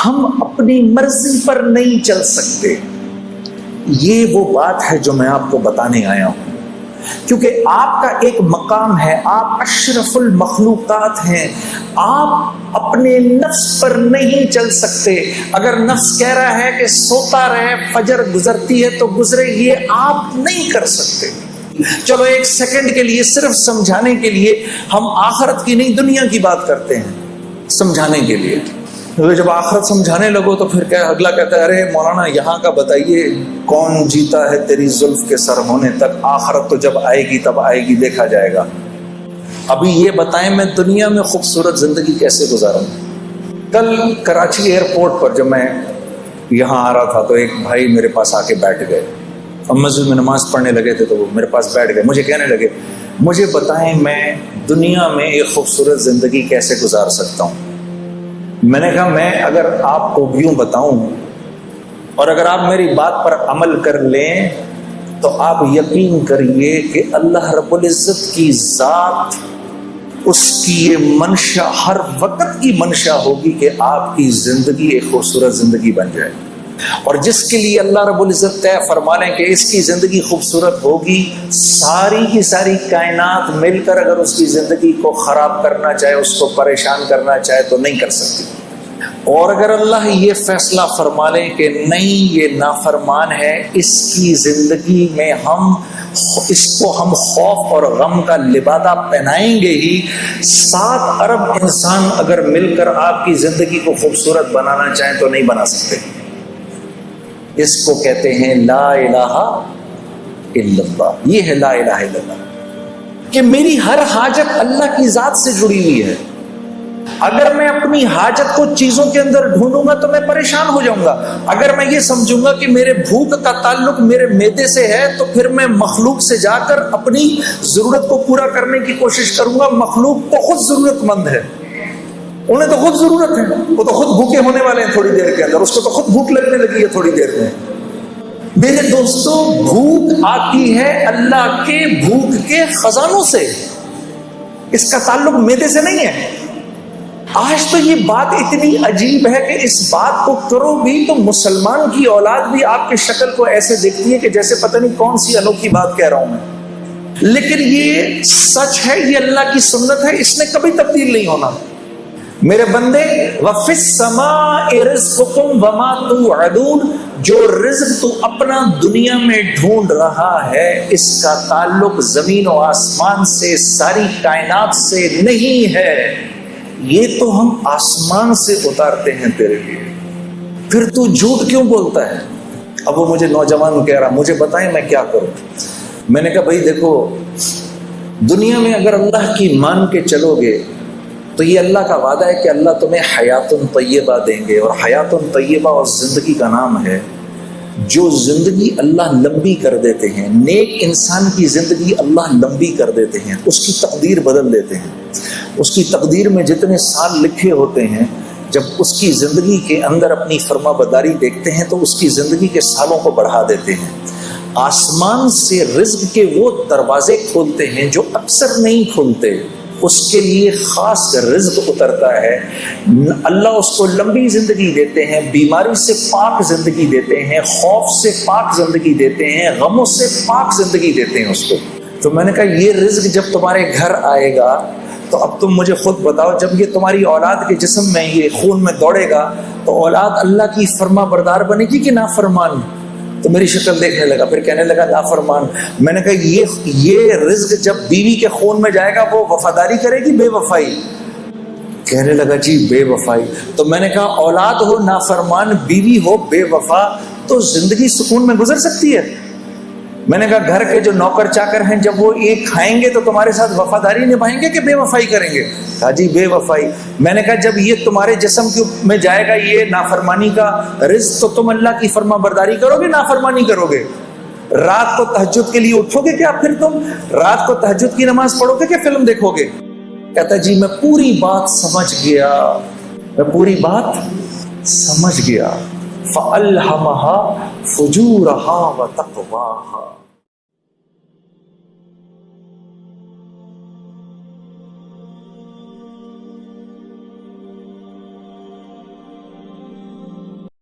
ہم اپنی مرضی پر نہیں چل سکتے. یہ وہ بات ہے جو میں آپ کو بتانے آیا ہوں، کیونکہ آپ کا ایک مقام ہے، آپ اشرف المخلوقات ہیں، آپ اپنے نفس پر نہیں چل سکتے. اگر نفس کہہ رہا ہے کہ سوتا رہے، فجر گزرتی ہے تو گزرے، یہ آپ نہیں کر سکتے. چلو ایک سیکنڈ کے لیے صرف سمجھانے کے لیے ہم آخرت کی نہیں دنیا کی بات کرتے ہیں، سمجھانے کے لیے. جب آخرت سمجھانے لگو تو پھر اگلا کہتا ہے ارے مولانا یہاں کا بتائیے، کون جیتا ہے تیری زلف کے سر ہونے تک، آخرت تو جب آئے گی تب آئے گی، دیکھا جائے گا. ابھی یہ بتائیں میں دنیا میں خوبصورت زندگی کیسے گزاروں. کل کراچی ایئرپورٹ پر جب میں یہاں آ رہا تھا تو ایک بھائی میرے پاس آ کے بیٹھ گئے. ہم مسجد میں نماز پڑھنے لگے تھے تو وہ میرے پاس بیٹھ گئے. مجھے کہنے لگے مجھے بتائیں میں دنیا میں ایک خوبصورت زندگی کیسے گزار سکتا ہوں. میں نے کہا میں اگر آپ کو یوں بتاؤں اور اگر آپ میری بات پر عمل کر لیں تو آپ یقین کریے کہ اللہ رب العزت کی ذات، اس کی یہ منشا ہر وقت کی منشا ہوگی کہ آپ کی زندگی ایک خوبصورت زندگی بن جائے. اور جس کے لیے اللہ رب العزت طے فرما لیں کہ اس کی زندگی خوبصورت ہوگی، ساری کی ساری کائنات مل کر اگر اس کی زندگی کو خراب کرنا چاہے، اس کو پریشان کرنا چاہے تو نہیں کر سکتی. اور اگر اللہ یہ فیصلہ فرما لیں کہ نہیں یہ نافرمان ہے، اس کی زندگی میں اس کو ہم خوف اور غم کا لبادہ پہنائیں گے ہی، 7 ارب انسان اگر مل کر آپ کی زندگی کو خوبصورت بنانا چاہیں تو نہیں بنا سکتے. اس کو کہتے ہیں لا الہ الا اللہ. یہ ہے لا الہ الا اللہ، کہ میری ہر حاجت اللہ کی ذات سے جڑی ہوئی ہے. اگر میں اپنی حاجت کو چیزوں کے اندر ڈھونڈوں گا تو میں پریشان ہو جاؤں گا. اگر میں یہ سمجھوں گا کہ میرے بھوک کا تعلق میرے معدے سے ہے تو پھر میں مخلوق سے جا کر اپنی ضرورت کو پورا کرنے کی کوشش کروں گا. مخلوق تو خود ضرورت مند ہے، انہیں تو خود ضرورت ہے، وہ تو خود بھوکے ہونے والے ہیں تھوڑی دیر کے اندر، اس کو تو خود بھوک لگنے لگی ہے تھوڑی دیر میں. میرے دوستو بھوک آتی ہے اللہ کے بھوک کے خزانوں سے، اس کا تعلق معدے سے نہیں ہے. آج تو یہ بات اتنی عجیب ہے کہ اس بات کو کرو بھی تو مسلمان کی اولاد بھی آپ کی شکل کو ایسے دیکھتی ہے کہ جیسے پتہ نہیں کون سی انوکھی بات کہہ رہا ہوں میں. لیکن یہ سچ ہے، یہ اللہ کی سنت ہے، اس نے کبھی تبدیل نہیں ہونا. میرے بندے وَفِي السَّمَاءِ رِزْقُكُمْ وَمَا تُوعَدُونَ، جو رزق تو اپنا دنیا میں ڈھونڈ رہا ہے اس کا تعلق زمین و آسمان سے، ساری کائنات سے نہیں ہے. یہ تو ہم آسمان سے اتارتے ہیں تیرے لیے، پھر تو جھوٹ کیوں بولتا ہے. اب وہ مجھے نوجوان کہہ رہا مجھے بتائیں میں کیا کروں. میں نے کہا بھائی دیکھو، دنیا میں اگر اللہ کی مان کے چلو گے تو یہ اللہ کا وعدہ ہے کہ اللہ تمہیں حیات طیبہ دیں گے. اور حیات طیبہ اور زندگی کا نام ہے. جو زندگی اللہ لمبی کر دیتے ہیں، نیک انسان کی زندگی اللہ لمبی کر دیتے ہیں، اس کی تقدیر بدل دیتے ہیں. اس کی تقدیر میں جتنے سال لکھے ہوتے ہیں، جب اس کی زندگی کے اندر اپنی فرما برداری دیکھتے ہیں تو اس کی زندگی کے سالوں کو بڑھا دیتے ہیں. آسمان سے رزق کے وہ دروازے کھولتے ہیں جو اکثر نہیں کھولتے. اس کے لیے خاص رزق اترتا ہے. اللہ اس کو لمبی زندگی دیتے ہیں، بیماری سے پاک زندگی دیتے ہیں، خوف سے پاک زندگی دیتے ہیں، غموں سے پاک زندگی دیتے ہیں اس کو. تو میں نے کہا یہ رزق جب تمہارے گھر آئے گا تو اب تم مجھے خود بتاؤ، جب یہ تمہاری اولاد کے جسم میں یہ خون میں دوڑے گا تو اولاد اللہ کی فرما بردار بنے گی کہ نافرمان؟ تو میری شکل دیکھنے لگا، پھر کہنے لگا نافرمان. میں نے کہا یہ رزق جب بیوی کے خون میں جائے گا وہ وفاداری کرے گی بے وفائی؟ کہنے لگا جی بے وفائی. تو میں نے کہا اولاد ہو نافرمان، بیوی ہو بے وفا، تو زندگی سکون میں گزر سکتی ہے؟ میں نے کہا گھر کے جو نوکر چاکر ہیں جب وہ ایک کھائیں گے تو تمہارے ساتھ وفاداری نبھائیں گے کہ بے وفائی کریں گے؟ کہا جی بے وفائی. میں نے کہا جب یہ تمہارے جسم میں جائے گا یہ نافرمانی کا رزق تو تم اللہ کی فرما برداری کرو گے نافرمانی کرو گے؟ رات کو تہجد کے لیے اٹھو گے کیا پھر تم؟ رات کو تہجد کی نماز پڑھو گے کہ فلم دیکھو گے؟ کہتا جی میں پوری بات سمجھ گیا، میں پوری بات سمجھ گیا. فَأَلْهَمَهَا فُجُورَهَا وَتَقْوَاهَا.